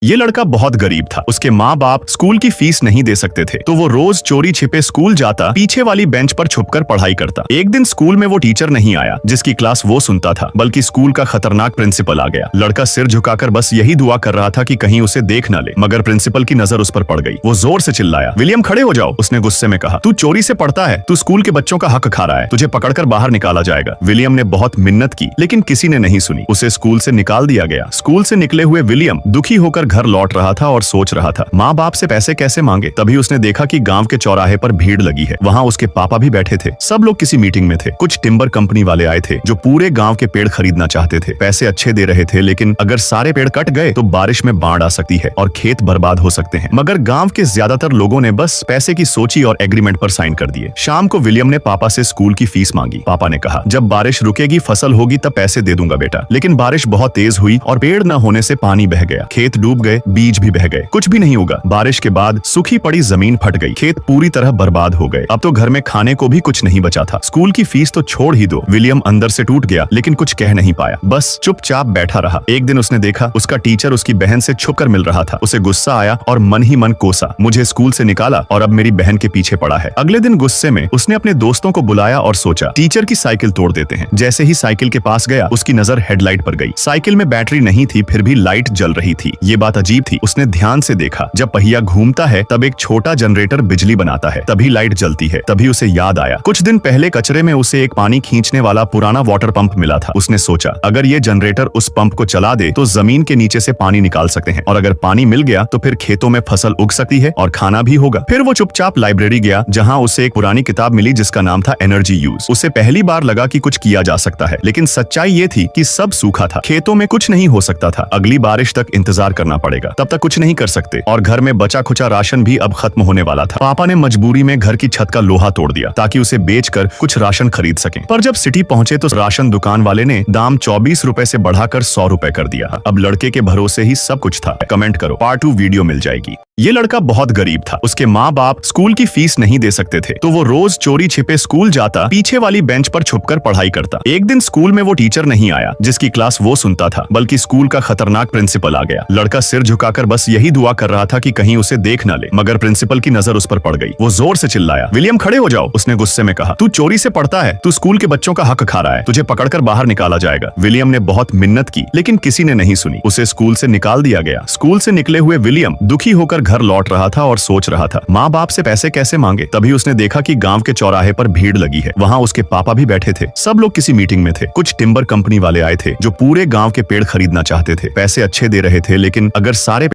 ये लड़का बहुत गरीब था। उसके माँ बाप स्कूल की फीस नहीं दे सकते थे, तो वो रोज चोरी छिपे स्कूल जाता, पीछे वाली बेंच पर छुपकर पढ़ाई करता। एक दिन स्कूल में वो टीचर नहीं आया जिसकी क्लास वो सुनता था, बल्कि स्कूल का खतरनाक प्रिंसिपल आ गया। लड़का सिर झुकाकर बस यही दुआ कर रहा था कि कहीं उसे देख न ले, मगर प्रिंसिपल की नजर उस पर पड़ गई। वो जोर से चिल्लाया, विलियम खड़े हो जाओ। उसने गुस्से में कहा, तू चोरी से पढ़ता है, तू स्कूल के बच्चों का हक खा रहा है, तुझे पकड़कर बाहर निकाला जाएगा। विलियम ने बहुत मिन्नत की, लेकिन किसी ने नहीं सुनी। उसे स्कूल से निकाल दिया गया। स्कूल से निकले हुए विलियम दुखी होकर घर लौट रहा था और सोच रहा था माँ बाप से पैसे कैसे मांगे। तभी उसने देखा कि गांव के चौराहे पर भीड़ लगी है। वहाँ उसके पापा भी बैठे थे। सब लोग किसी मीटिंग में थे। कुछ टिम्बर कंपनी वाले आए थे जो पूरे गांव के पेड़ खरीदना चाहते थे। पैसे अच्छे दे रहे थे, लेकिन अगर सारे पेड़ कट गए तो बारिश में बाढ़ आ सकती है और खेत बर्बाद हो सकते हैं। मगर गांव के ज्यादातर लोगों ने बस पैसे की सोची और एग्रीमेंट पर साइन कर दिए। शाम को विलियम ने पापा से स्कूल की फीस मांगी। पापा ने कहा, जब बारिश रुकेगी, फसल होगी, तब पैसे दे दूंगा बेटा। लेकिन बारिश बहुत तेज हुई और पेड़ न होने से पानी बह गया। खेत डूब गए, बीज भी बह गए, कुछ भी नहीं होगा। बारिश के बाद सूखी पड़ी जमीन फट गई, खेत पूरी तरह बर्बाद हो गए। अब तो घर में खाने को भी कुछ नहीं बचा था। स्कूल की फीस तो छोड़ ही दो। विलियम अंदर से टूट गया, लेकिन कुछ कह नहीं पाया, बस चुपचाप बैठा रहा। एक दिन उसने देखा उसका टीचर उसकी बहन से छुपकर मिल रहा था। उसे गुस्सा आया और मन ही मन कोसा, मुझे स्कूल से निकाला और अब मेरी बहन के पीछे पड़ा है। अगले दिन गुस्से में उसने अपने दोस्तों को बुलाया और सोचा टीचर की साइकिल तोड़ देते हैं। जैसे ही साइकिल के पास गया, उसकी नजर हेडलाइट पर गई। साइकिल में बैटरी नहीं थी, फिर भी लाइट जल रही थी। ये बात अजीब थी। उसने ध्यान से देखा, जब पहिया घूमता है तब एक छोटा जनरेटर बिजली बनाता है, तभी लाइट जलती है। तभी उसे याद आया, कुछ दिन पहले कचरे में उसे एक पानी खींचने वाला पुराना वाटर पंप मिला था। उसने सोचा, अगर ये जनरेटर उस पंप को चला दे तो जमीन के नीचे से पानी निकाल सकते हैं, और अगर पानी मिल गया तो फिर खेतों में फसल उग सकती है और खाना भी होगा। फिर वो चुपचाप लाइब्रेरी गया, जहाँ उसे एक पुरानी किताब मिली जिसका नाम था एनर्जी यूज। उसे पहली बार लगा कि कुछ किया जा सकता है, लेकिन सच्चाई ये थी कि सब सूखा था, खेतों में कुछ नहीं हो सकता था। अगली बारिश तक इंतजार करना पड़ेगा, तब तक कुछ नहीं कर सकते। और घर में बचा खुचा राशन भी अब खत्म होने वाला था। पापा ने मजबूरी में घर की छत का लोहा तोड़ दिया ताकि उसे बेचकर कुछ राशन खरीद सकें। पर जब सिटी पहुंचे तो राशन दुकान वाले ने दाम 24 रुपए से बढ़ाकर 100 रुपए कर दिया। अब लड़के के भरोसे ही सब कुछ था। कमेंट करो, पार्ट 2 वीडियो मिल जाएगी। ये लड़का बहुत गरीब था। उसके माँ बाप स्कूल की फीस नहीं दे सकते थे, तो वो रोज चोरी छिपे स्कूल जाता, पीछे वाली बेंच पर छुपकर पढ़ाई करता। एक दिन स्कूल में वो टीचर नहीं आया जिसकी क्लास वो सुनता था, बल्कि स्कूल का खतरनाक प्रिंसिपल आ गया। लड़का सिर झुकाकर बस यही दुआ कर रहा था कि कहीं उसे देख न ले, मगर प्रिंसिपल की नजर उस पर पड़ गई। वो जोर से चिल्लाया, विलियम खड़े हो जाओ। उसने गुस्से में कहा, तू चोरी से पढ़ता है, तू स्कूल के बच्चों का हक खा रहा है, तुझे पकड़कर बाहर निकाला जाएगा। विलियम ने बहुत मिन्नत की, लेकिन किसी ने नहीं सुनी। उसे स्कूल से निकाल दिया गया। स्कूल से निकले हुए विलियम दुखी होकर घर लौट रहा था और सोच रहा था माँ बाप से पैसे कैसे मांगे। तभी उसने देखा कि गांव के चौराहे पर भीड़ लगी है। वहाँ उसके पापा भी बैठे थे। सब लोग किसी मीटिंग में थे। कुछ टिम्बर कंपनी वाले आए थे जो पूरे गांव के पेड़ खरीदना चाहते थे। पैसे अच्छे दे रहे थे, लेकिन अगर सारे